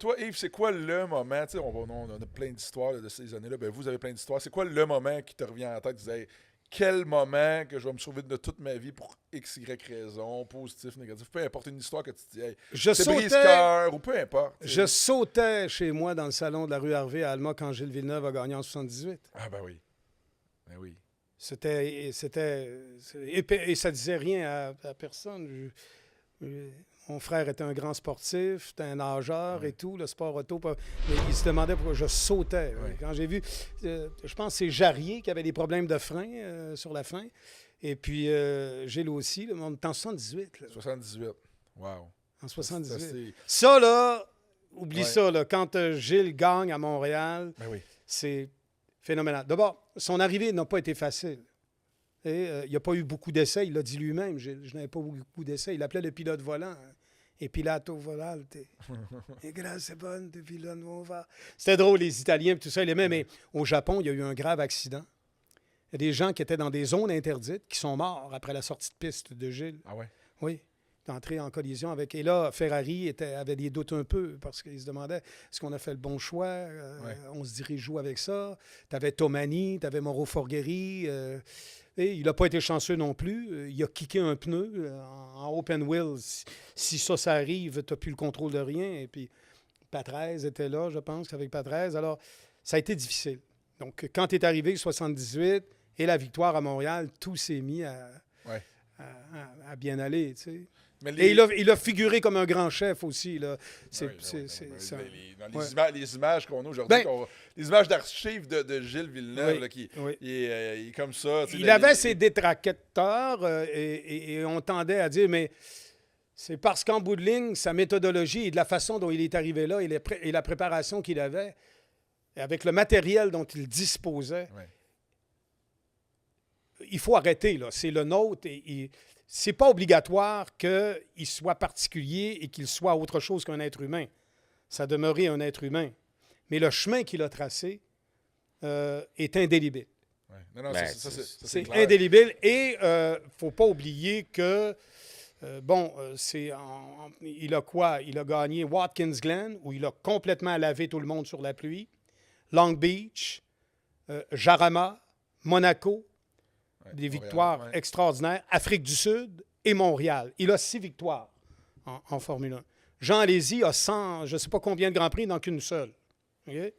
Toi, Yves, c'est quoi le moment, tu sais, on a plein d'histoires là, de ces années-là, ben vous avez plein d'histoires, c'est quoi le moment qui te revient en tête, tu disais, hey, quel moment que je vais me sauver de toute ma vie pour X, Y raison, positif, négatif, peu importe une histoire que tu te dis, hey, c'est brise-cœur ou peu importe. Je sautais chez moi dans le salon de la rue Harvey à Alma quand Gilles Villeneuve a gagné en 78. Ah ben oui. Ben oui. Et ça disait rien à personne. Mon frère était un grand sportif, c'était un nageur et tout, le sport auto. Mais il se demandait pourquoi je sautais. Oui. Quand j'ai vu, je pense que c'est Jarrier qui avait des problèmes de frein sur la fin. Et puis Gilles aussi, là, on est en 78. Là. 78. Wow. En 78. C'est Ça, là, oublie ça. Là, quand Gilles gagne à Montréal, ben oui. c'est phénoménal. D'abord, son arrivée n'a pas été facile. Il n'y a pas eu beaucoup d'essais. Il l'a dit lui-même. Je n'avais pas beaucoup d'essais. Il appelait le pilote volant. Et pilato volante. Et grâce bonne de Villanova. C'était drôle, les Italiens et tout ça. Mais au Japon, il y a eu un grave accident. Il y a des gens qui étaient dans des zones interdites qui sont morts après la sortie de piste de Gilles. Ah ouais? Oui. Il est entré en collision avec... Et là, Ferrari avait des doutes un peu parce qu'ils se demandaient est-ce qu'on a fait le bon choix? On se dirige où avec ça? Tu avais Tomani, tu avais Mauro Forghieri... Et il n'a pas été chanceux non plus. Il a kické un pneu en open wheel. Si ça arrive, tu n'as plus le contrôle de rien. Et puis, Patrese était là, je pense, avec Patrese. Alors, ça a été difficile. Donc, quand tu es arrivé, 78, et la victoire à Montréal, tout s'est mis à bien aller, tu sais. Et il a figuré comme un grand chef aussi. Là. Les images qu'on a aujourd'hui, les images d'archives de Gilles Villeneuve, là, il est comme ça. Il avait ses détracteurs et on tendait à dire, mais c'est parce qu'en bout de ligne, sa méthodologie et de la façon dont il est arrivé là et la préparation qu'il avait, et avec le matériel dont il disposait, il faut arrêter. Là. C'est le nôtre et c'est pas obligatoire qu'il soit particulier et qu'il soit autre chose qu'un être humain. Ça demeurait un être humain. Mais le chemin qu'il a tracé est indélébile. Ouais. Non, c'est indélébile. Et il ne faut pas oublier que, il a quoi? Il a gagné Watkins Glen, où il a complètement lavé tout le monde sur la pluie. Long Beach, Jarama, Monaco. Des victoires extraordinaires. Afrique du Sud et Montréal. Il a 6 victoires en Formule 1. Jean Alesi a 100, je ne sais pas combien de Grands Prix, dans qu'une seule. Okay?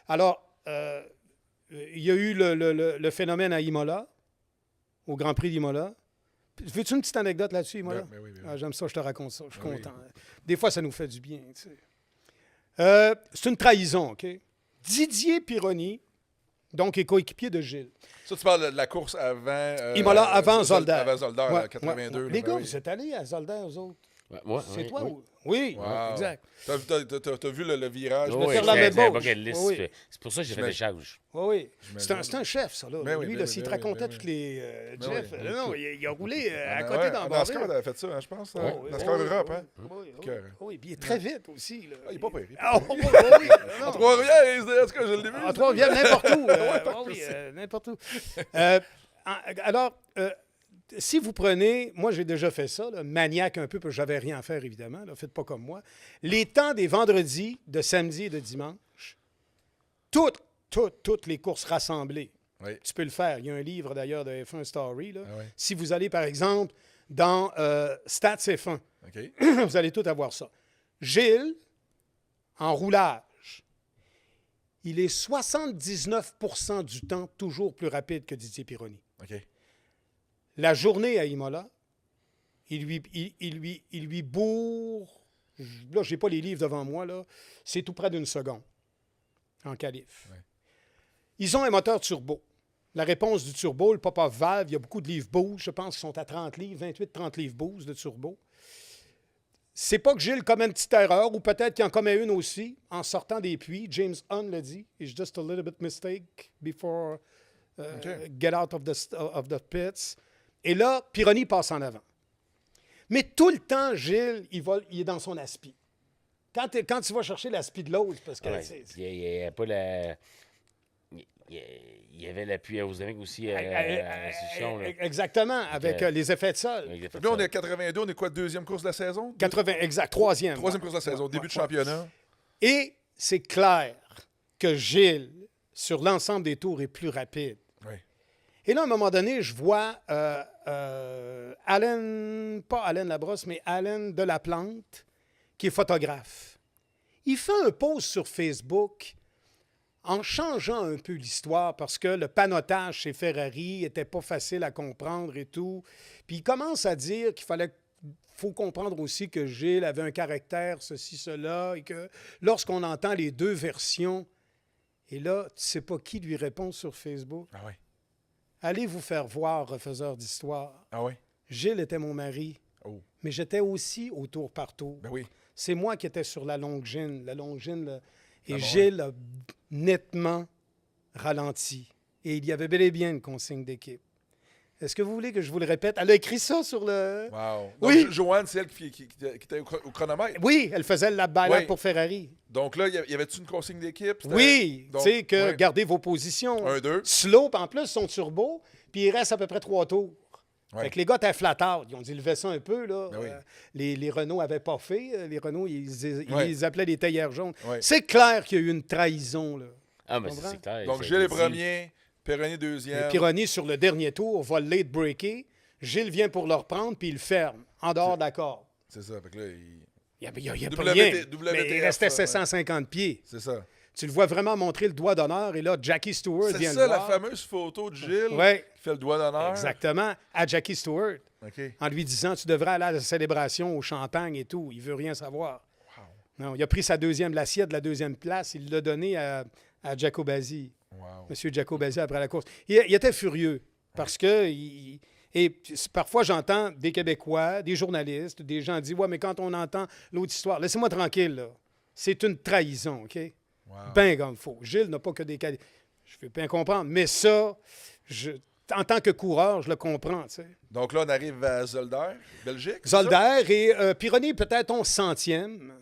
Alors, il y a eu le phénomène à Imola, au Grand Prix d'Imola. Veux-tu une petite anecdote là-dessus, Imola? Oui. J'aime ça, je te raconte ça. Je suis content. Des fois, ça nous fait du bien. Tu sais. C'est une trahison, OK? Didier Pironi, donc, est coéquipier de Gilles. Ça, tu parles de la course avant... Imola, avant Zolder. Avant Zolder, 82. Les gars, vous êtes allés à Zolder, eux autres? Moi, c'est toi? Oui, wow. Exact. T'as vu le virage? Oui, c'est pour ça que j'ai fait l'échange. Oui. C'est un chef, ça. Là. Lui, s'il te racontait toutes les... Jeff, il a roulé à côté dans le NASCAR avait fait ça, je pense. NASCAR Europe, hein? Oui, puis il est très vite aussi. Là. Il est pas pire. Oui. En Trois-Rivières, en tout cas, je l'ai vu. En Trois-Rivières, n'importe où. Alors... si vous prenez, moi j'ai déjà fait ça, là, maniaque un peu, parce que j'avais rien à faire évidemment, là, faites pas comme moi, les temps des vendredis, de samedi et de dimanche, toutes les courses rassemblées. Oui. Tu peux le faire. Il y a un livre d'ailleurs de F1 Story. Là. Si vous allez par exemple dans Stats F1, vous allez tout avoir ça. Gilles, en roulage, il est 79% du temps toujours plus rapide que Didier Pironi. OK. La journée à Imola, il lui bourre... Là, je n'ai pas les livres devant moi, là. C'est tout près d'une seconde en qualif. Ouais. Ils ont un moteur turbo. La réponse du turbo, le pop-off valve, il y a beaucoup de livres boost. Je pense qu'ils sont à 30 livres, 28-30 livres boost de turbo. C'est pas que Gilles commet une petite erreur, ou peut-être qu'il en commet une aussi, en sortant des puits. James Hunt l'a dit. It's just a little bit mistake before get out of the pits. Et là, Pironi passe en avant. Mais tout le temps, Gilles, il est dans son aspi. Quand tu vas chercher l'aspi de l'autre, parce que... Il n'y a pas la... Il y avait l'appui aérodynamique aussi à l'institution. Exactement, avec les effets de sol. Là, on est à 82, on est quoi, deuxième course de la saison? 80, exact, troisième. Troisième course de la saison, début de championnat. Et c'est clair que Gilles, sur l'ensemble des tours, est plus rapide. Oui. Et là, à un moment donné, je vois Alain, pas Alain Labrosse, mais Alain Delaplante, qui est photographe. Il fait un post sur Facebook en changeant un peu l'histoire parce que le panotage chez Ferrari n'était pas facile à comprendre et tout. Puis il commence à dire qu'il faut comprendre aussi que Gilles avait un caractère, ceci, cela, et que lorsqu'on entend les deux versions, et là, tu ne sais pas qui lui répond sur Facebook. Ah oui. Allez vous faire voir, refaiseur d'histoire. Ah oui. Gilles était mon mari, mais j'étais aussi au tour par tour. Ben oui. C'est moi qui étais sur la Longines. La Longines, là, et Ah bon, Gilles a nettement ralenti. Et il y avait bel et bien une consigne d'équipe. Est-ce que vous voulez que je vous le répète? Elle a écrit ça sur le... Wow. Donc, Oui. Joanne, c'est elle qui était au chronomètre. Oui, elle faisait la balade Oui. pour Ferrari. Donc là, y avait-tu une consigne d'équipe? C'était- Oui, Donc, tu sais que ouais. gardez vos positions. 1, 2. Slow, puis en plus, son turbo, puis il reste à peu près 3 tours. Ouais. Fait que les gars étaient flat-out. Ils ont dit lever ça un peu. Là. Ben oui. Les Renault n'avaient pas fait. Les Renault, ils Ouais. les appelaient les théières jaunes. Ouais. C'est clair qu'il y a eu une trahison. Là. Ah, mais Comprends? c'est clair. Donc, ça a Gilles est été dit. premier, Perroni Et deuxième. Pironi, sur le dernier tour, va late breaker. Gilles vient pour le reprendre, puis il le ferme, en dehors de la corde. C'est ça. Fait que là, Il n'y a pas WT, rien. WTF, Mais il restait ouais. 750 pieds. c'est ça. Tu le vois vraiment montrer le doigt d'honneur. Et là, Jackie Stewart C'est vient ça, le la voir. fameuse photo de Gilles Ouais. qui fait le doigt d'honneur. Exactement, à Jackie Stewart, OK. en lui disant « Tu devrais aller à la célébration au champagne et tout. » Il veut rien savoir. Wow. Non, il a pris l'assiette de la deuxième place. Il l'a donné à Jacobazzi, Wow. M. Jacobazzi, après la course. Il était furieux parce que... parfois, j'entends des Québécois, des journalistes, des gens dire « Ouais, mais quand on entend l'autre histoire... » Laissez-moi tranquille, là. C'est une trahison, OK? Wow. Ben comme faux. Gilles n'a pas que des qualités. Je ne veux bien comprendre, mais ça, en tant que coureur, je le comprends, tu sais. Donc là, on arrive à Zolder, Belgique. c'est ça? Zolder et Pironi, peut-être 11 centièmes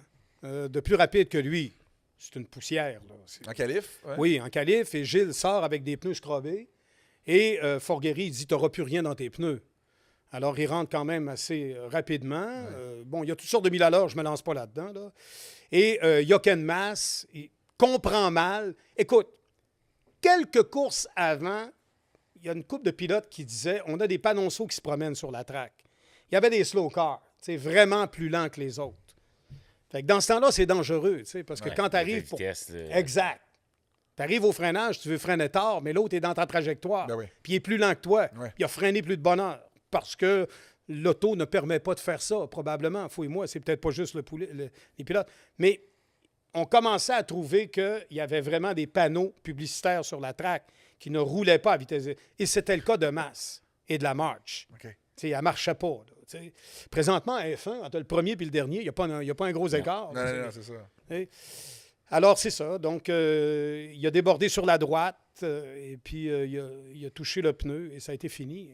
de plus rapide que lui. C'est une poussière, là. En qualif. Ouais. Oui, en qualif, et Gilles sort avec des pneus scrobés. Et Forguery, il dit « Tu n'auras plus rien dans tes pneus ». Alors, il rentre quand même assez rapidement. Bon, il y a toutes sortes de mille à l'heure, je ne me lance pas là-dedans. Là. Et Jochen Mass, il comprend mal. Écoute, quelques courses avant, il y a une couple de pilotes qui disaient « On a des panonceaux qui se promènent sur la track ». Il y avait des slow cars, vraiment plus lents que les autres. Fait que dans ce temps-là, c'est dangereux, parce que Ouais, quand tu la arrives... vitesse, Exact. Tu arrives au freinage, tu veux freiner tard, mais l'autre est dans ta trajectoire. Ben oui. Puis il est plus lent que toi. Ouais. Puis il a freiné plus de bonne heure. Parce que l'auto ne permet pas de faire ça, probablement. Fouille-moi, c'est peut-être pas juste les pilotes. Mais on commençait à trouver qu'il y avait vraiment des panneaux publicitaires sur la track qui ne roulaient pas à vitesse. Et c'était le cas de Mass et de la March. OK. Elle ne marchait pas. Là, t'sais. Présentement, à F1, entre le premier et le dernier, il n'y a pas un gros écart. Non, non, non, c'est ça. Et alors, c'est ça. Donc, il a débordé sur la droite et puis il a touché le pneu et ça a été fini.